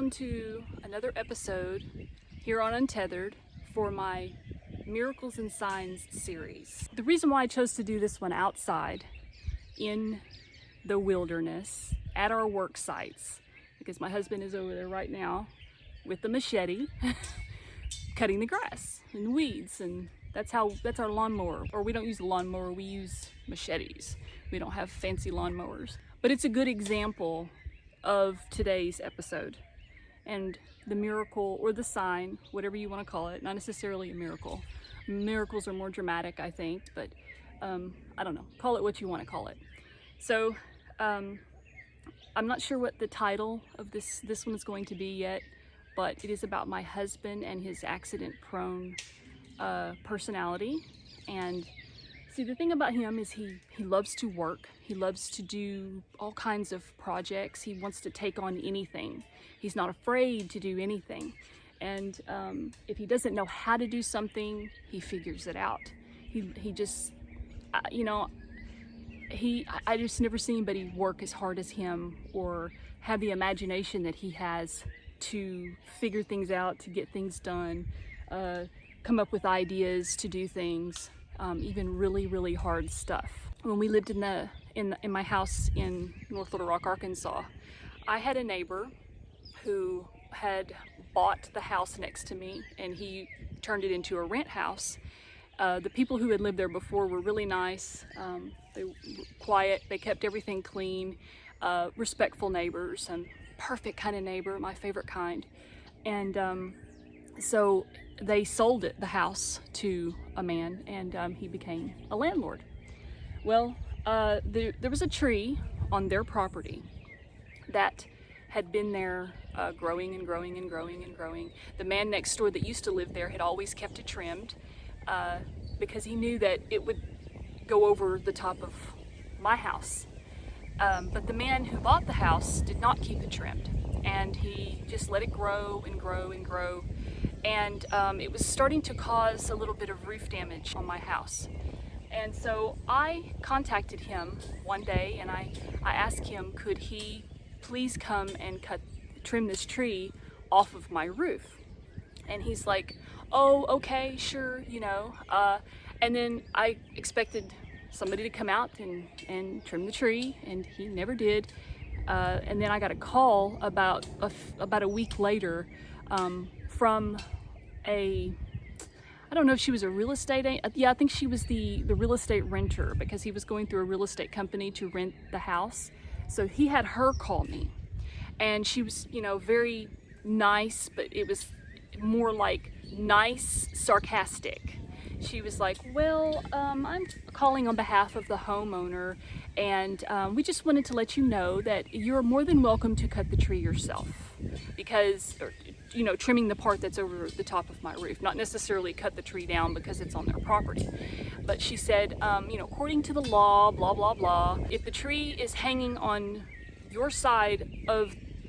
welcome to another episode here on Untethered for my Miracles and Signs series. The reason why I chose to do this one outside in the wilderness at our work sites, because my husband is over there right now with the machete cutting the grass and weeds, and that's our lawnmower. Or we don't use a lawnmower, we use machetes. We don't have fancy lawnmowers. But it's a good example of today's episode and the miracle or the sign, whatever you want to call it. Not necessarily a miracle. Miracles are more dramatic, I think, but I don't know, call it what you want to call it. So I'm not sure what the title of this one is going to be yet, but it is about my husband and his accident-prone personality. And see, the thing about him is he loves to work. He loves to do all kinds of projects. He wants to take on anything. He's not afraid to do anything. And if he doesn't know how to do something, he figures it out. He just, I just never seen anybody work as hard as him or have the imagination that he has to figure things out, to get things done, come up with ideas to do things. Even really, really hard stuff. When we lived in my house in North Little Rock, Arkansas, I had a neighbor who had bought the house next to me, and he turned it into a rent house. The people who had lived there before were really nice. They were quiet. They kept everything clean. Respectful neighbors, and perfect kind of neighbor, my favorite kind. And so they sold the house to a man, and he became a landlord. Well, there was a tree on their property that had been there growing and growing and growing and growing. The man next door that used to live there had always kept it trimmed because he knew that it would go over the top of my house. But the man who bought the house did not keep it trimmed, and he just let it grow and grow and grow. And it was starting to cause a little bit of roof damage on my house. And so I contacted him one day, and I asked him, could he please come and trim this tree off of my roof? And he's like, oh, okay, sure, and then I expected somebody to come out and trim the tree, and he never did. And then I got a call about a week later from I don't know if she was a real estate agent. Yeah, I think she was the real estate renter, because he was going through a real estate company to rent the house. So he had her call me, and she was, very nice, but it was more like nice, sarcastic. She was like, well, I'm calling on behalf of the homeowner, and we just wanted to let you know that you're more than welcome to cut the tree yourself, because, trimming the part that's over the top of my roof, not necessarily cut the tree down because it's on their property. But she said, according to the law, blah, blah, blah, if the tree is hanging on your side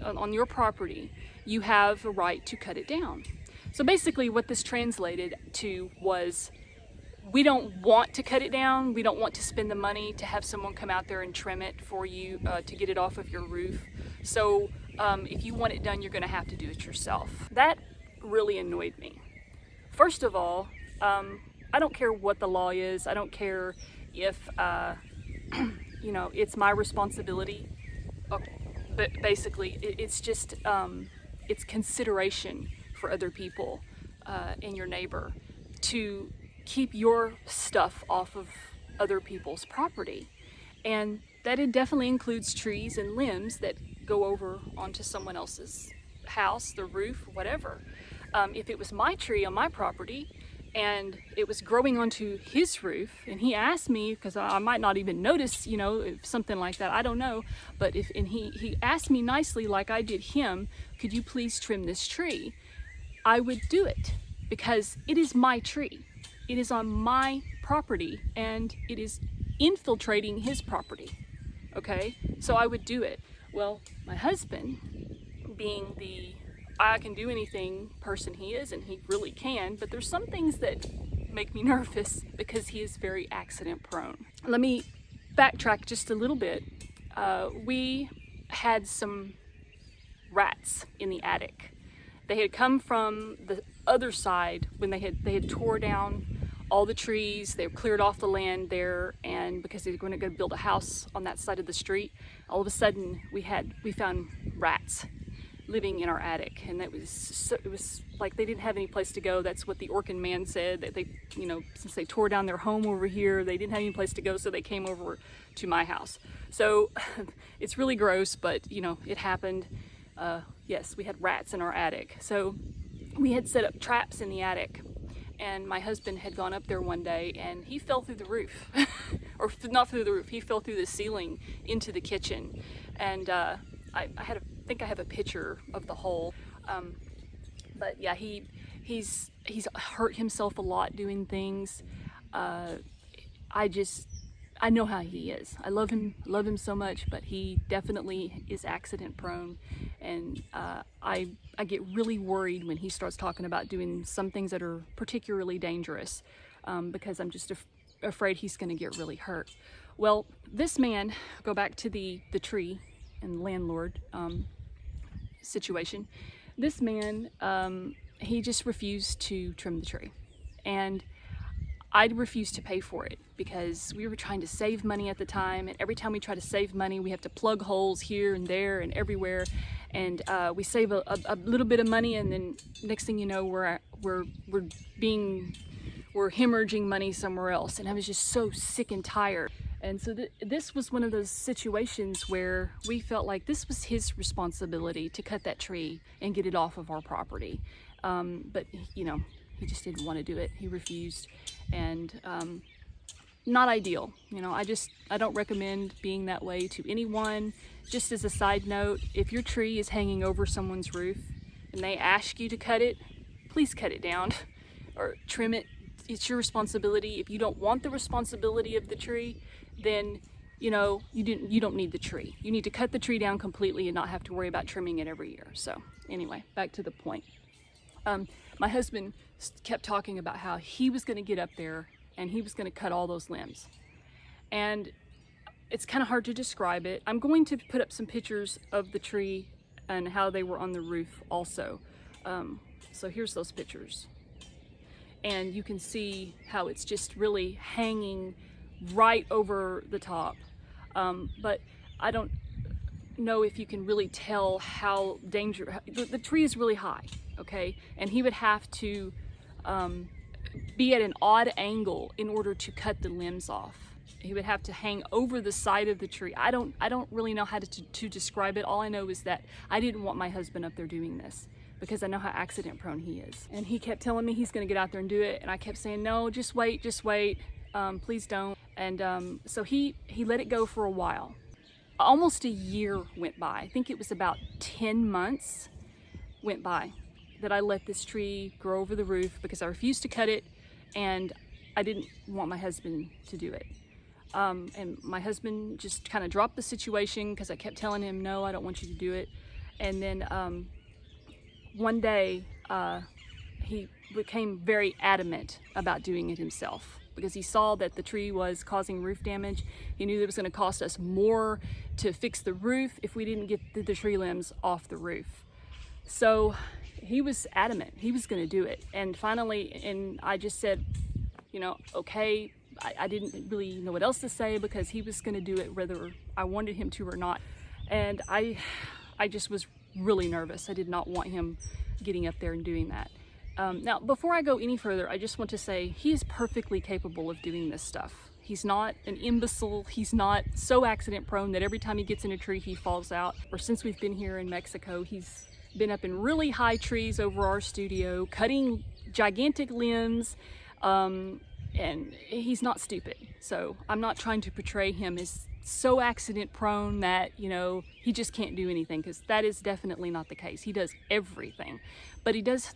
on your property, you have a right to cut it down. So basically what this translated to was, we don't want to cut it down. We don't want to spend the money to have someone come out there and trim it for you to get it off of your roof. So if you want it done, you're going to have to do it yourself. That really annoyed me. First of all, I don't care what the law is. I don't care if, it's my responsibility. But basically, it's just, it's consideration for other people and your neighbor to keep your stuff off of other people's property. And that it definitely includes trees and limbs that go over onto someone else's house, the roof, whatever. If it was my tree on my property and it was growing onto his roof, and he asked me, because I might not even notice, if something like that, I don't know, but he asked me nicely, like I did him, could you please trim this tree? I would do it, because it is my tree. It is on my property, and it is infiltrating his property. Okay, so I would do it. Well, my husband, being the I can do anything person he is, and he really can, but there's some things that make me nervous because he is very accident prone. Let me backtrack just a little bit. We had some rats in the attic. They had come from the other side when they had tore down all the trees. They cleared off the land there, and because they were going to go build a house on that side of the street, all of a sudden we found rats living in our attic, and it was like they didn't have any place to go. That's what the Orkin man said, that they, since they tore down their home over here, they didn't have any place to go, so they came over to my house. So it's really gross, but it happened. Yes, we had rats in our attic. So we had set up traps in the attic, and my husband had gone up there one day and he fell through the roof. Or not through the roof, he fell through the ceiling into the kitchen. And I think I have a picture of the hole. But yeah, he's hurt himself a lot doing things. I know how he is. I love him so much, but he definitely is accident prone, and I get really worried when he starts talking about doing some things that are particularly dangerous, because I'm just afraid he's going to get really hurt. Well, this man, go back to the tree and landlord situation. This man, he just refused to trim the tree, and I refused to pay for it because we were trying to save money at the time, and every time we try to save money we have to plug holes here and there and everywhere, and we save a little bit of money, and then next thing you know we're hemorrhaging money somewhere else, and I was just so sick and tired. And so this was one of those situations where we felt like this was his responsibility to cut that tree and get it off of our property, but he just didn't want to do it. He refused, and not ideal. I don't recommend being that way to anyone. Just as a side note, if your tree is hanging over someone's roof and they ask you to cut it, please cut it down or trim it. It's your responsibility. If you don't want the responsibility of the tree, then you don't need the tree. You need to cut the tree down completely and not have to worry about trimming it every year. So anyway, back to the point. My husband kept talking about how he was going to get up there and he was going to cut all those limbs. And it's kind of hard to describe it. I'm going to put up some pictures of the tree and how they were on the roof also. So here's those pictures. And you can see how it's just really hanging right over the top. But I don't know if you can really tell how dangerous, the tree is really high, okay? And he would have to be at an odd angle in order to cut the limbs off. He would have to hang over the side of the tree. I don't really know how to describe it. All I know is that I didn't want my husband up there doing this because I know how accident prone he is. And he kept telling me he's gonna get out there and do it, and I kept saying, no, just wait, please don't. And so he let it go for a while. Almost a year went by. I think it was about 10 months went by that I let this tree grow over the roof because I refused to cut it, and I didn't want my husband to do it. And my husband just kind of dropped the situation because I kept telling him, no, I don't want you to do it. And then one day he became very adamant about doing it himself because he saw that the tree was causing roof damage. He knew that it was going to cost us more to fix the roof if we didn't get the tree limbs off the roof. So he was adamant he was going to do it. And finally, and I just said, okay. I didn't really know what else to say because he was going to do it whether I wanted him to or not. And I just was really nervous. I did not want him getting up there and doing that. Now, before I go any further, I just want to say he is perfectly capable of doing this stuff. He's not an imbecile. He's not so accident prone that every time he gets in a tree, he falls out. Or since we've been here in Mexico, he's been up in really high trees over our studio, cutting gigantic limbs, and he's not stupid. So I'm not trying to portray him as so accident prone that, he just can't do anything, because that is definitely not the case. He does everything, but he does,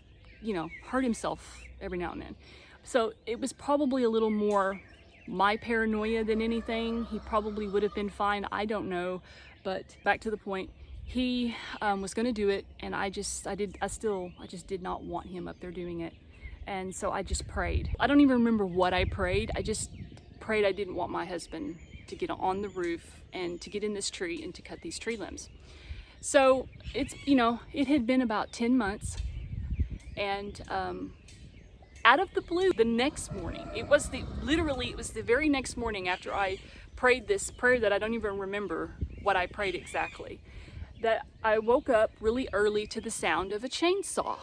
hurt himself every now and then. So it was probably a little more my paranoia than anything. He probably would have been fine. I don't know. But back to the point, he was going to do it, and I just did not want him up there doing it. And so I just prayed. I don't even remember what I prayed. I just prayed I didn't want my husband to get on the roof and to get in this tree and to cut these tree limbs. So it's, it had been about 10 months, and out of the blue, the next morning, it was the very next morning after I prayed this prayer that I don't even remember what I prayed exactly, that I woke up really early to the sound of a chainsaw.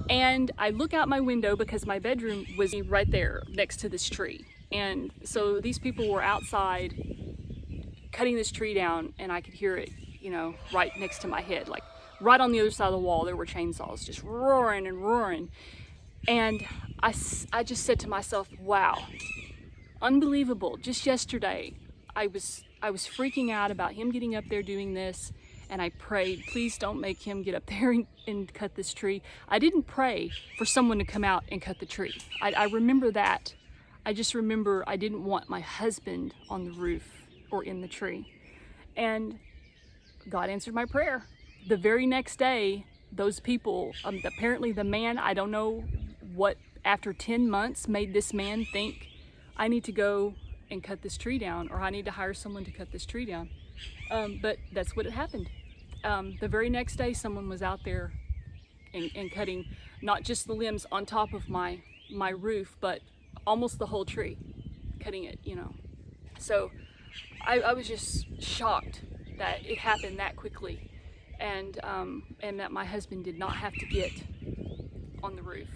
And I look out my window because my bedroom was right there next to this tree. And so these people were outside cutting this tree down, and I could hear it, right next to my head, like right on the other side of the wall. There were chainsaws just roaring and roaring. And I just said to myself, wow, unbelievable. Just yesterday, I was freaking out about him getting up there doing this, and I prayed, please don't make him get up there and cut this tree. I didn't pray for someone to come out and cut the tree. I remember that. I just remember I didn't want my husband on the roof or in the tree. And God answered my prayer. The very next day, those people, apparently the man, I don't know what, after 10 months made this man think, I need to go and cut this tree down, or I need to hire someone to cut this tree down. But that's what had happened. The very next day, someone was out there and cutting not just the limbs on top of my roof, but almost the whole tree, cutting it, So I was just shocked that it happened that quickly, and that my husband did not have to get on the roof.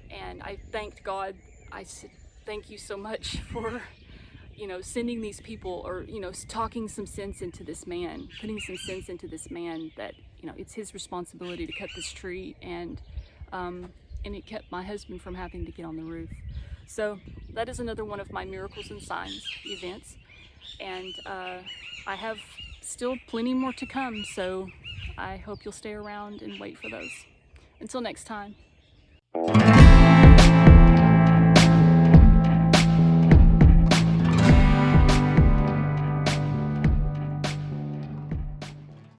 And I thanked God. I said, thank you so much for, sending these people, or, talking some sense into this man, putting some sense into this man that, it's his responsibility to cut this tree, and it kept my husband from having to get on the roof. So that is another one of my miracles and signs events. And I have still plenty more to come, so I hope you'll stay around and wait for those. Until next time.